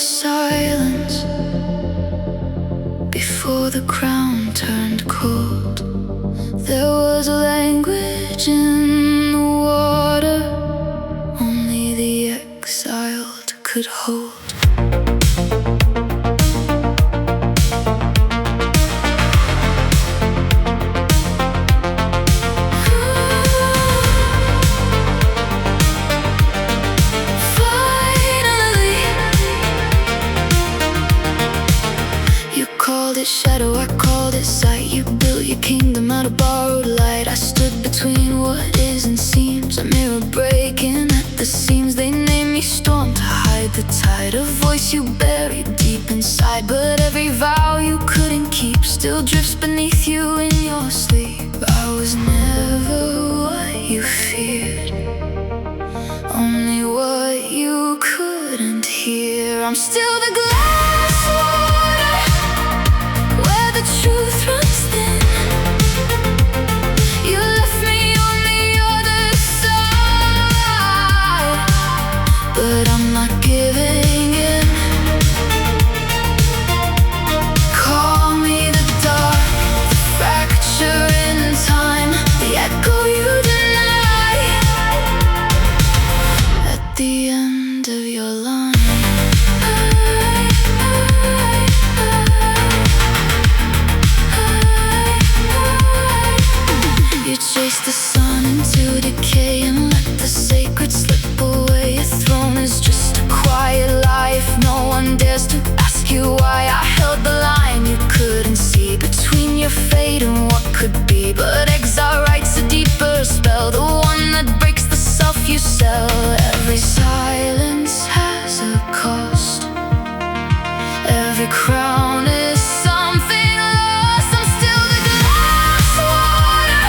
silence before the crown turned cold. There was a language in the water only the exiled could hold. Shadow, I called it sight. You built your kingdom out of borrowed light. I stood between what is and seems, a mirror breaking at the seams. They named me storm to hide the tide, a voice you buried deep inside. But every vow you couldn't keep still drifts beneath you in your sleep. I was never what you feared, only what you couldn't hear. I'm still the glasswater where the truth runs thin. You left me on the other side, but I'm not giving in. Call me the dark, the fracture in time, the echo you deny at the end of your line. You chased the sun into decay and let the sacred slip away. Your throne is just a quiet life. No one dares to ask you why. I held the line you couldn't see between your fate and what could be. But exile writes a deeper spell, the one that breaks the self you sell. Every silence has a cost, every crown is something lost. I'm still the glass water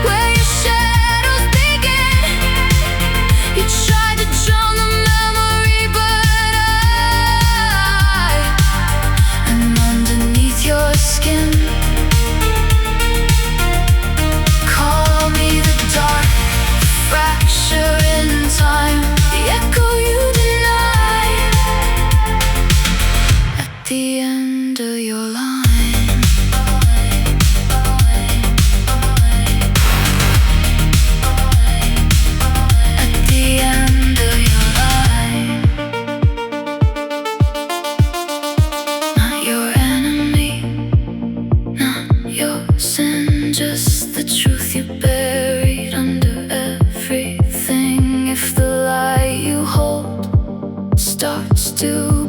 where your shadows begin. You tried to drown the memory, but I am underneath your skin. Call me the dark, fracture in time, the echo you deny at the end of your line. At the end of your line. Not your enemy, not your sin, just the truth you buried under everything. If the lie you hold starts to